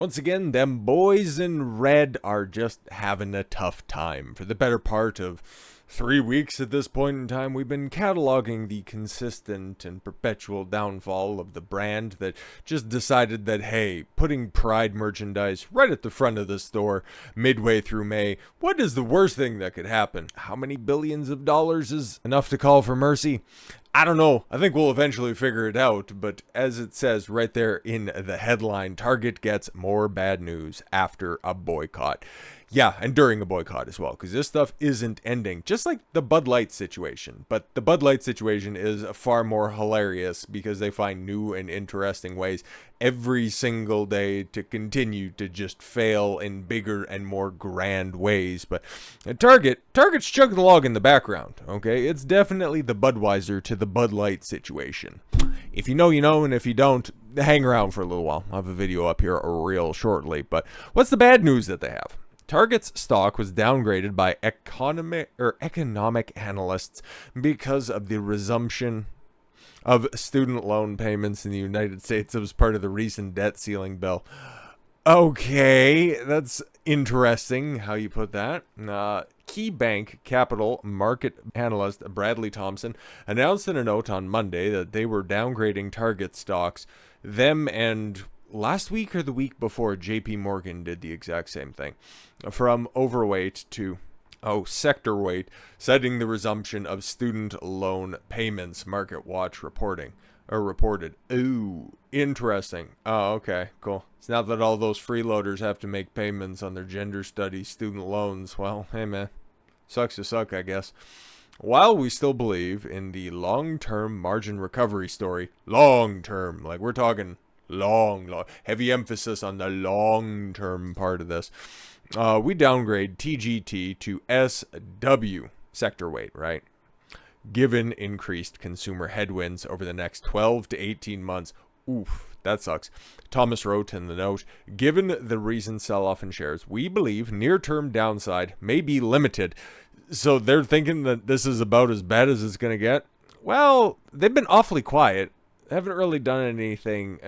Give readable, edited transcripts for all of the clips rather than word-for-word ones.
Once again, them boys in red are just having a tough time. For the better part of 3 weeks at this point in time, we've been cataloging the consistent and perpetual downfall of the brand that just decided that, hey, putting Pride merchandise right at the front of the store midway through May, what is the worst thing that could happen? How many billions of dollars is enough to call for mercy? I don't know. I think we'll eventually figure it out, but as it says right there in the headline, Target gets more bad news after a boycott. Yeah, and during a boycott as well, because this stuff isn't ending, just like the Bud Light situation. But the Bud Light situation is far more hilarious because they find new and interesting ways every single day to continue to just fail in bigger and more grand ways. But Target's chugging along in the background, okay? It's definitely the Budweiser to the Bud Light situation. If you know, you know, and if you don't, hang around for a little while. I'll have a video up here real shortly. But what's the bad news that they have? Target's stock was downgraded by economic analysts because of the resumption of student loan payments in the United States. It was part of the recent debt ceiling bill. Okay, that's interesting how you put that. KeyBanc Capital market analyst Bradley Thompson announced in a note on Monday that they were downgrading Target stocks. Them and last week or the week before, JP Morgan did the exact same thing, from overweight to sector weight, citing the resumption of student loan payments, Market Watch reported. Ooh, interesting. Oh, okay, cool. It's now that all those freeloaders have to make payments on their gender studies student loans. Well, hey man, sucks to suck, I guess. While we still believe in the long-term margin recovery story, long-term, like we're talking long, heavy emphasis on the long-term part of this, we downgrade TGT to SW, sector weight, right? Given increased consumer headwinds over the next 12 to 18 months. Oof, that sucks. Thomas wrote in the note, given the recent sell-off in shares, we believe near-term downside may be limited. So they're thinking that this is about as bad as it's going to get? Well, they've been awfully quiet. They haven't really done anything,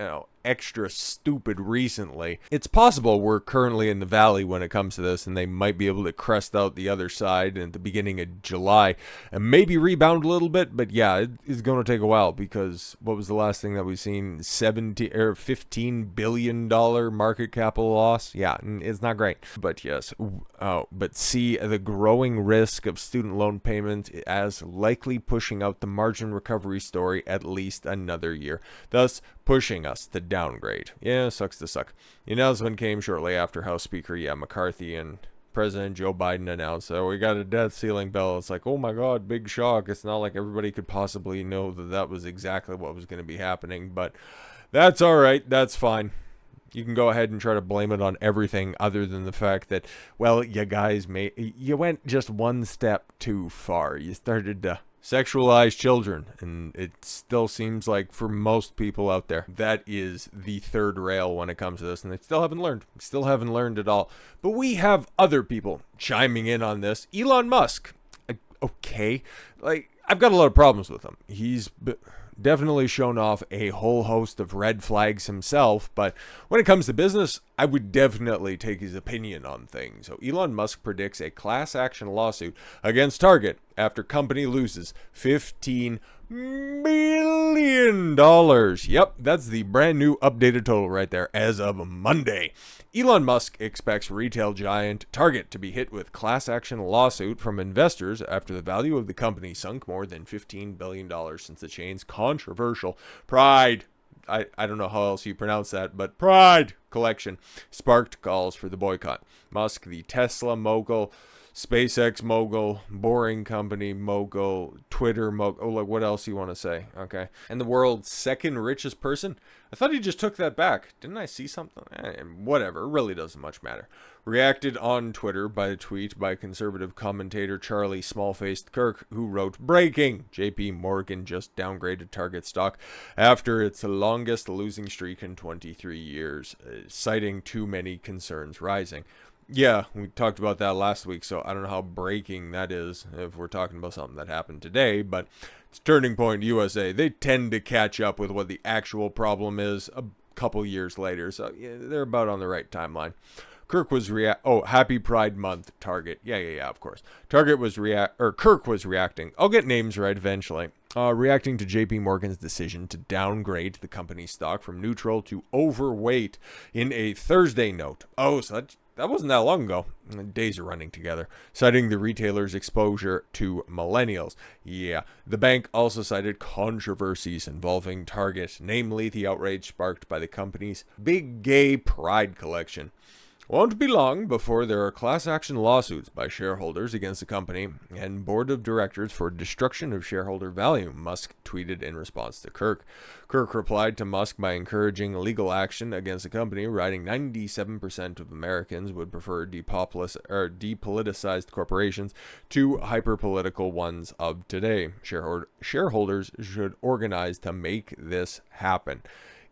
extra stupid recently. It's possible we're currently in the valley when it comes to this, and they might be able to crest out the other side at the beginning of July and maybe rebound a little bit. But yeah, it's going to take a while because what was the last thing that we've seen? $15 billion market capital loss. Yeah, it's not great. But yes, but see the growing risk of student loan payments as likely pushing out the margin recovery story at least another year, thus pushing us to downgrade. Yeah, sucks to suck. The announcement came shortly after House Speaker McCarthy and President Joe Biden announced that we got a debt ceiling bill. It's like, oh my god, big shock. It's not like everybody could possibly know that that was exactly what was going to be happening, but that's all right. That's fine. You can go ahead and try to blame it on everything other than the fact that, well, you went just one step too far. You started to sexualize children, and it still seems like for most people out there that is the third rail when it comes to this, and they still haven't learned at all. But we have other people chiming in on this. Elon Musk, okay, like I've got a lot of problems with him. He's definitely shown off a whole host of red flags himself, but when it comes to business, I would definitely take his opinion on things. So Elon Musk predicts a class action lawsuit against Target after company loses $15 billion. Yep, that's the brand new updated total right there as of Monday. Elon Musk expects retail giant Target to be hit with class action lawsuit from investors after the value of the company sunk more than $15 billion since the chain's controversial Pride, I don't know how else you pronounce that, but Pride collection sparked calls for the boycott. Musk, the Tesla mogul, SpaceX mogul, Boring Company mogul, Twitter mogul, oh, like what else you want to say? Okay. And the world's second richest person? I thought he just took that back. Didn't I see something? Whatever, it really doesn't much matter. Reacted on Twitter by a tweet by conservative commentator Charlie Smallfaced Kirk, who wrote, breaking, JP Morgan just downgraded Target stock after its longest losing streak in 23 years, citing too many concerns rising. Yeah, we talked about that last week, so I don't know how breaking that is if we're talking about something that happened today, but it's Turning Point USA. They tend to catch up with what the actual problem is couple years later. So yeah, they're about on the right timeline. Kirk was Happy Pride Month, Target. Yeah, of course. Kirk was reacting. I'll get names right eventually. Reacting to JP Morgan's decision to downgrade the company's stock from neutral to overweight in a Thursday note. Oh, so that wasn't that long ago. Days are running together. Citing the retailer's exposure to millennials. Yeah, the bank also cited controversies involving Target, namely the outrage sparked by the company's big gay pride collection. Won't be long before there are class action lawsuits by shareholders against the company and board of directors for destruction of shareholder value, Musk tweeted in response to Kirk. Kirk replied to Musk by encouraging legal action against the company, writing 97% of Americans would prefer depoliticized corporations to hyper-political ones of today. Shareholders should organize to make this happen.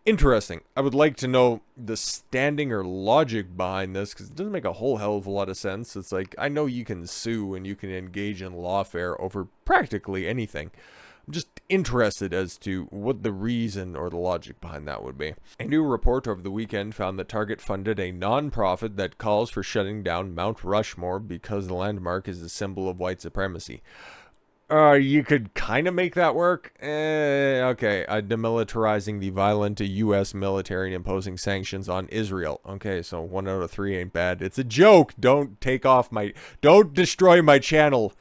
Interesting. I would like to know the standing or logic behind this, because it doesn't make a whole hell of a lot of sense. It's like, I know you can sue and you can engage in lawfare over practically anything. I'm just interested as to what the reason or the logic behind that would be. A new report over the weekend found that Target funded a non-profit that calls for shutting down Mount Rushmore because the landmark is a symbol of white supremacy. You could kind of make that work. Okay. Demilitarizing the violent U.S. military and imposing sanctions on Israel. Okay, so 1 out of 3 ain't bad. It's a joke. Don't destroy my channel.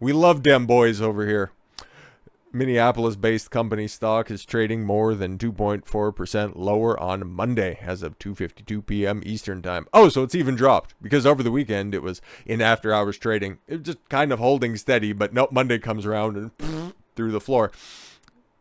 We love them boys over here. Minneapolis-based company stock is trading more than 2.4% lower on Monday as of 2:52 p.m. Eastern Time. Oh, so it's even dropped, because over the weekend it was in after-hours trading. It was just kind of holding steady, but nope, Monday comes around and through the floor.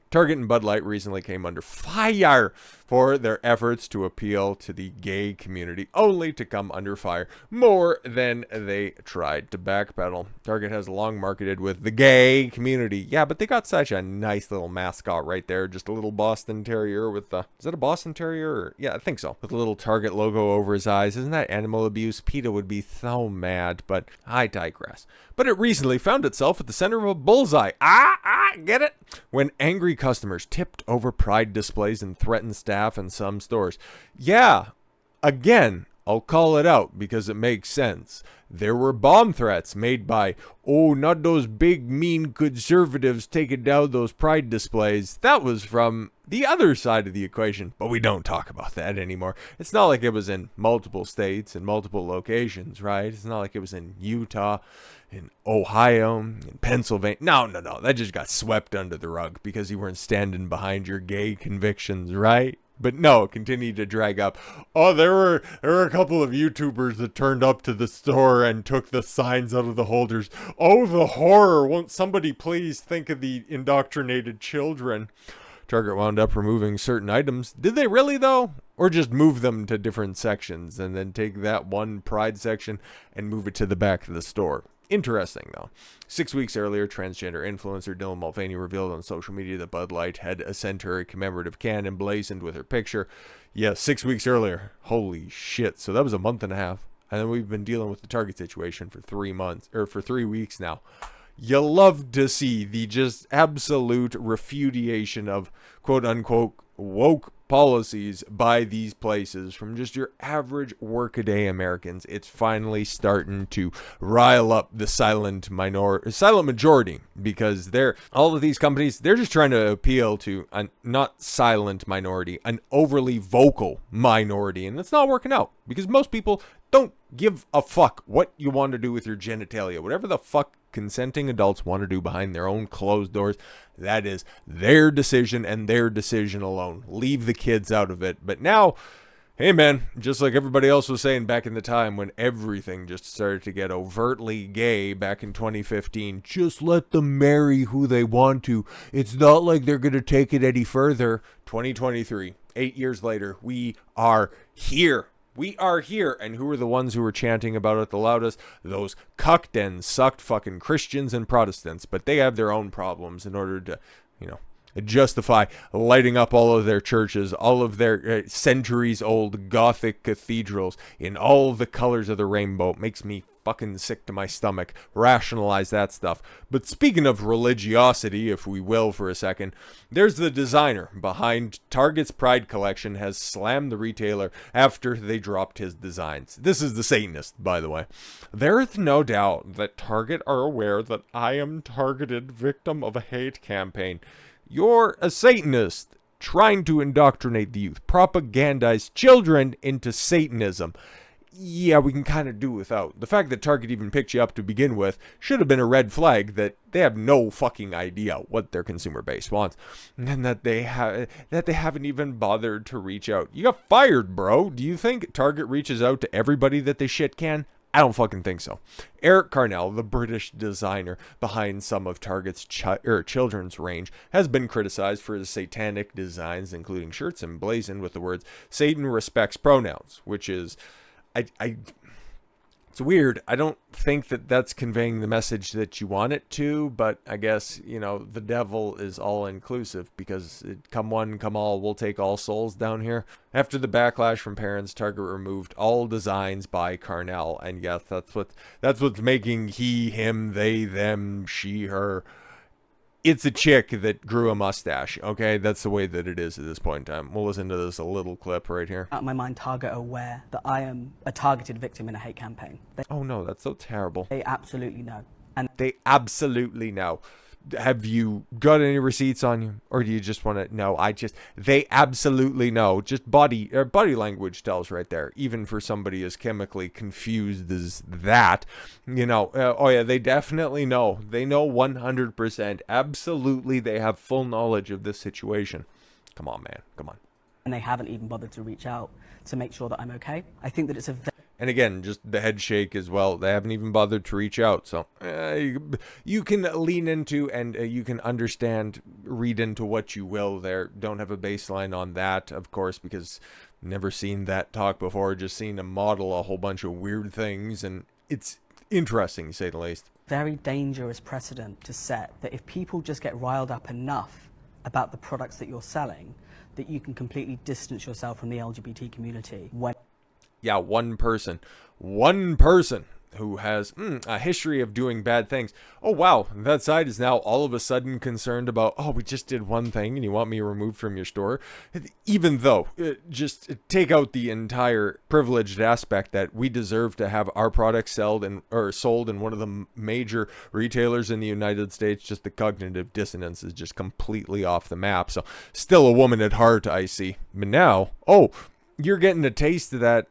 Target and Bud Light recently came under fire for their efforts to appeal to the gay community, only to come under fire more than they tried to backpedal. Target has long marketed with the gay community. Yeah, but they got such a nice little mascot right there. Just a little Boston Terrier with the... Is that a Boston Terrier? Or, yeah, I think so. With a little Target logo over his eyes. Isn't that animal abuse? PETA would be so mad, but I digress. But it recently found itself at the center of a bullseye. Get it? When angry customers tipped over pride displays and threatened staff in some stores. Yeah, again, I'll call it out because it makes sense. There were bomb threats made by, not those big mean conservatives taking down those pride displays. That was from the other side of the equation, but we don't talk about that anymore. It's not like it was in multiple states and multiple locations, right? It's not like it was in Utah, in Ohio, in Pennsylvania. No, that just got swept under the rug because you weren't standing behind your gay convictions, right? But no, continue to drag up. There were a couple of YouTubers that turned up to the store and took the signs out of the holders. Oh, the horror. Won't somebody please think of the indoctrinated children? Target wound up removing certain items. Did they really, though? Or just move them to different sections and then take that one pride section and move it to the back of the store? Interesting, though. 6 weeks earlier, transgender influencer Dylan Mulvaney revealed on social media that Bud Light had sent her a commemorative can emblazoned with her picture. Yeah, 6 weeks earlier. Holy shit. So that was a month and a half. And then we've been dealing with the Target situation for 3 weeks now. You love to see the just absolute refudiation of quote-unquote woke policies by these places from just your average workaday Americans. It's finally starting to rile up the silent majority, because all of these companies, they're just trying to appeal to a not silent minority, an overly vocal minority, and it's not working out because most people don't give a fuck what you want to do with your genitalia. Whatever the fuck consenting adults want to do behind their own closed doors, that is their decision and their decision alone. Leave the kids out of it. But now, hey man, just like everybody else was saying back in the time when everything just started to get overtly gay back in 2015, just let them marry who they want to. It's not like they're going to take it any further. 2023, 8 years later, we are here. We are here. And who are the ones who were chanting about it the loudest? Those cucked and sucked fucking Christians and Protestants. But they have their own problems in order to, justify lighting up all of their churches, all of their centuries-old Gothic cathedrals in all the colors of the rainbow. It makes me fucking sick to my stomach. Rationalize that stuff. But speaking of religiosity, if we will for a second, there's the designer behind Target's Pride collection has slammed the retailer after they dropped his designs. This is the Satanist, by the way. There is no doubt that Target are aware that I am targeted victim of a hate campaign. You're a Satanist trying to indoctrinate the youth, propagandize children into Satanism. Yeah, we can kind of do without. The fact that Target even picked you up to begin with should have been a red flag that they have no fucking idea what their consumer base wants, and that they haven't even bothered to reach out. You got fired, bro. Do you think Target reaches out to everybody that they shit can? I don't fucking think so. Erik Carnell, the British designer behind some of Target's children's range, has been criticized for his satanic designs, including shirts emblazoned with the words "Satan respects pronouns," which is, it's weird. I don't think that that's conveying the message that you want it to, but I guess, you know, the devil is all inclusive because come one, come all, we'll take all souls down here. After the backlash from parents, Target removed all designs by Carnell, and yes, that's what's making he, him, they, them, she, her. It's a chick that grew a mustache, okay? That's the way that it is at this point in time. We'll listen to this a little clip right here. Out of my mind, Target are aware that I am a targeted victim in a hate campaign. Oh no, that's so terrible. They absolutely know. And they absolutely know. Have you got any receipts on you? Or do you just want to know? They absolutely know. Just body language tells right there. Even for somebody as chemically confused as that, you know, oh yeah, they definitely know. They know 100%. Absolutely, they have full knowledge of this situation. Come on, man. Come on. And they haven't even bothered to reach out to make sure that I'm okay. I think that it's a and again, just the head shake as well. They haven't even bothered to reach out. So you can lean into and you can understand, read into what you will there. Don't have a baseline on that, of course, because never seen that talk before. Just seen him model a whole bunch of weird things. And it's interesting, to say the least. Very dangerous precedent to set that if people just get riled up enough about the products that you're selling, that you can completely distance yourself from the LGBT community. Yeah, one person who has a history of doing bad things. Oh, wow, that side is now all of a sudden concerned about, oh, we just did one thing and you want me removed from your store? Even though, just take out the entire privileged aspect that we deserve to have our products sold in one of the major retailers in the United States. Just the cognitive dissonance is just completely off the map. So still a woman at heart, I see. But now, oh, you're getting a taste of that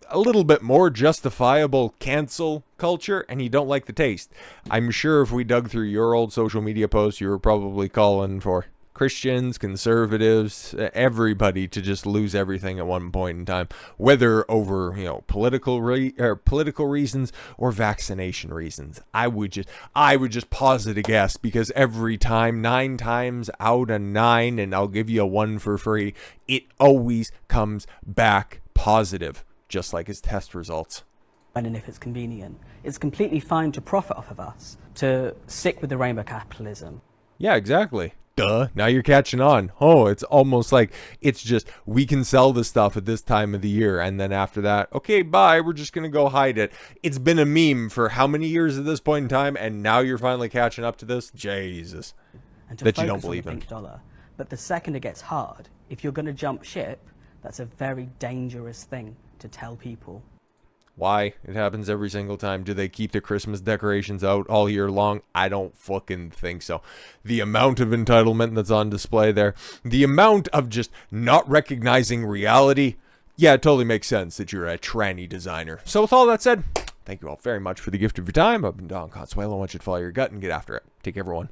a little bit more justifiable cancel culture, and you don't like the taste. I'm sure if we dug through your old social media posts, you were probably calling for Christians, conservatives, everybody to just lose everything at one point in time, whether over, you know, political reasons or vaccination reasons. I would just posit a guess, because every time, 9 times out of 9, and I'll give you a 1 for free, it always comes back positive, just like his test results. And if it's convenient, it's completely fine to profit off of us, to stick with the rainbow capitalism. Yeah, exactly. Duh. Now you're catching on. Oh, it's almost like it's just, we can sell this stuff at this time of the year, and then after that, okay, bye, we're just going to go hide it. It's been a meme for how many years at this point in time, and now you're finally catching up to this? Jesus. And that you don't believe in. Dollar. But the second it gets hard, if you're going to jump ship, that's a very dangerous thing to tell people. Why? It happens every single time. Do they keep the Christmas decorations out all year long? I don't fucking think so. The amount of entitlement that's on display there, the amount of just not recognizing reality, yeah, it totally makes sense that you're a tranny designer. So with all that said, thank you all very much for the gift of your time. I've been Don Consuelo. I want you to follow your gut and get after it. Take care, everyone.